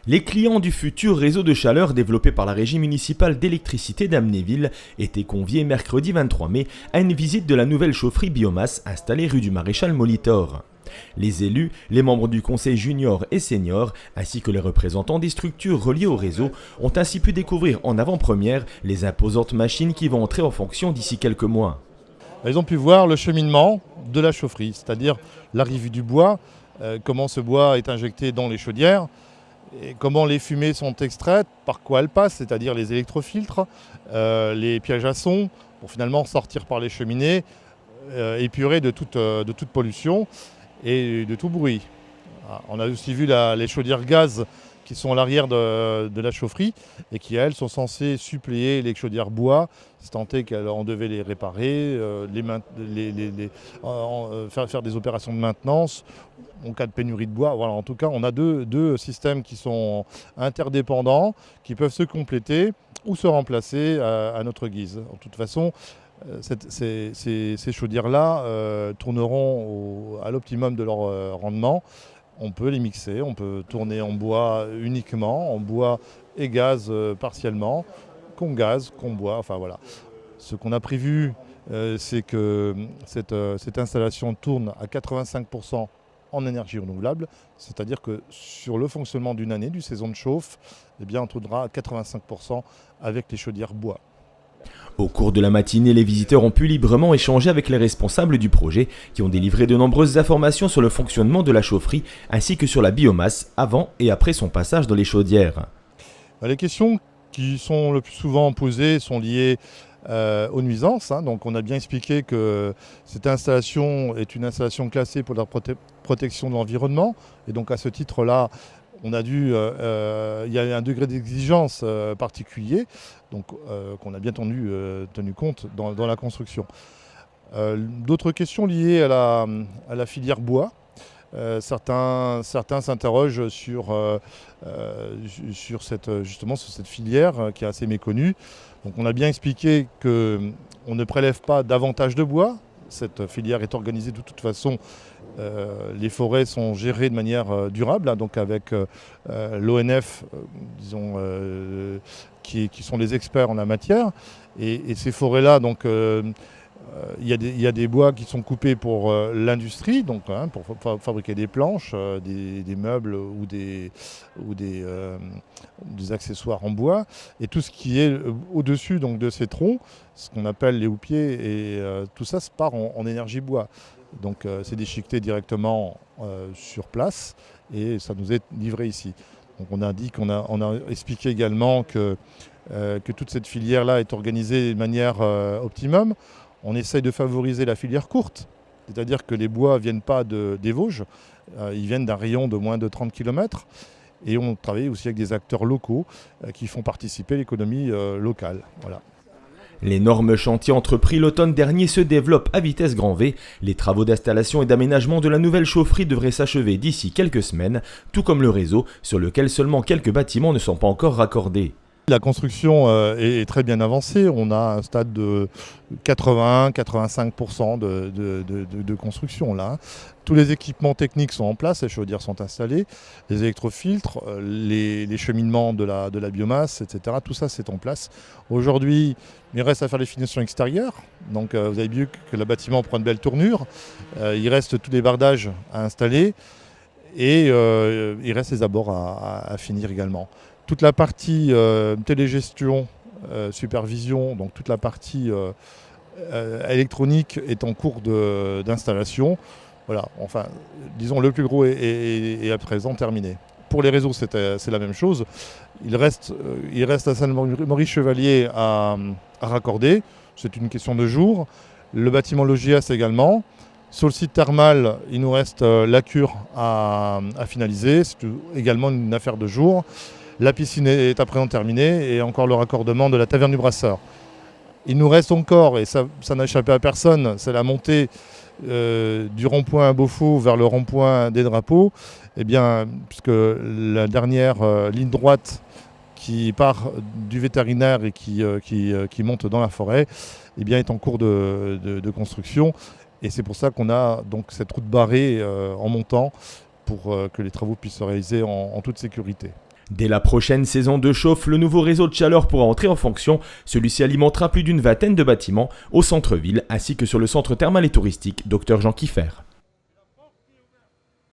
Les clients du futur réseau de chaleur développé par la Régie municipale d'électricité d'Amnéville étaient conviés mercredi 23 mai à une visite de la nouvelle chaufferie biomasse installée rue du Maréchal Molitor. Les élus, les membres du conseil junior et senior, ainsi que les représentants des structures reliées au réseau ont ainsi pu découvrir en avant-première les imposantes machines qui vont entrer en fonction d'ici quelques mois. Ils ont pu voir le cheminement de la chaufferie, c'est-à-dire l'arrivée du bois, comment ce bois est injecté dans les chaudières, et comment les fumées sont extraites, par quoi elles passent, c'est-à-dire les électrofiltres, les pièges à son, pour finalement sortir par les cheminées, épurées de toute pollution et de tout bruit. On a aussi vu les chaudières gaz qui sont à l'arrière de la chaufferie et qui, elles, sont censées suppléer les chaudières bois, c'est tant est qu'on devait les réparer, faire des opérations de maintenance en cas de pénurie de bois. Voilà, en tout cas, on a deux systèmes qui sont interdépendants, qui peuvent se compléter ou se remplacer à notre guise. De toute façon, ces chaudières-là tourneront à l'optimum de leur rendement. On peut les mixer, on peut tourner en bois uniquement, en bois et gaz partiellement, qu'on gaz, qu'on bois, enfin voilà. Ce qu'on a prévu, c'est que cette installation tourne à 85% en énergie renouvelable, c'est-à-dire que sur le fonctionnement d'une année, du saison de chauffe, eh bien, on tournera à 85% avec les chaudières bois. Au cours de la matinée, les visiteurs ont pu librement échanger avec les responsables du projet qui ont délivré de nombreuses informations sur le fonctionnement de la chaufferie ainsi que sur la biomasse avant et après son passage dans les chaudières. Les questions qui sont le plus souvent posées sont liées aux nuisances. Donc on a bien expliqué que cette installation est une installation classée pour la protection de l'environnement et donc à ce titre-là, il y a un degré d'exigence particulier, donc qu'on a bien tenu compte dans la construction. D'autres questions liées à la filière bois. Certains s'interrogent sur cette filière qui est assez méconnue. Donc on a bien expliqué qu'on ne prélève pas davantage de bois. Cette filière est organisée de toute façon. Les forêts sont gérées de manière durable, donc avec l'ONF, qui sont les experts en la matière. Et ces forêts-là, donc, il y a des bois qui sont coupés pour l'industrie, donc pour fabriquer des planches, des meubles ou des accessoires en bois. Et tout ce qui est au-dessus donc, de ces troncs, ce qu'on appelle les houppiers, et tout ça se part en énergie bois. Donc c'est déchiqueté directement sur place et ça nous est livré ici. Donc on a expliqué également que toute cette filière-là est organisée de manière optimum. On essaye de favoriser la filière courte, c'est-à-dire que les bois ne viennent pas des Vosges, ils viennent d'un rayon de moins de 30 km. Et on travaille aussi avec des acteurs locaux qui font participer l'économie locale. Voilà. L'énorme chantier entrepris l'automne dernier se développe à vitesse grand V. Les travaux d'installation et d'aménagement de la nouvelle chaufferie devraient s'achever d'ici quelques semaines, tout comme le réseau, sur lequel seulement quelques bâtiments ne sont pas encore raccordés. La construction est très bien avancée. On a un stade de 80-85% de construction là. Tous les équipements techniques sont en place, les chaudières sont installées, les électrofiltres, les cheminements de la biomasse, etc. Tout ça c'est en place. Aujourd'hui, il reste à faire les finitions extérieures. Donc vous avez vu que le bâtiment prend une belle tournure. Il reste tous les bardages à installer et il reste les abords à finir également. Toute la partie télégestion, supervision, donc toute la partie électronique est en cours d'installation. Voilà, enfin, disons le plus gros est à présent terminé. Pour les réseaux, c'est la même chose. Il reste à Saint-Maurice-Chevalier à raccorder. C'est une question de jours. Le bâtiment Logias également. Sur le site thermal, il nous reste la cure à finaliser. C'est également une affaire de jours. La piscine est à présent terminée et encore le raccordement de la taverne du Brasseur. Il nous reste encore, et ça n'a échappé à personne, c'est la montée du rond-point Beaufort vers le rond-point des Drapeaux. Eh bien, puisque la dernière ligne droite qui part du vétérinaire et qui monte dans la forêt, eh bien, est en cours de construction. Et c'est pour ça qu'on a donc cette route barrée en montant pour que les travaux puissent se réaliser en toute sécurité. Dès la prochaine saison de chauffe, le nouveau réseau de chaleur pourra entrer en fonction. Celui-ci alimentera plus d'une vingtaine de bâtiments au centre-ville ainsi que sur le centre thermal et touristique Dr Jean Kieffer.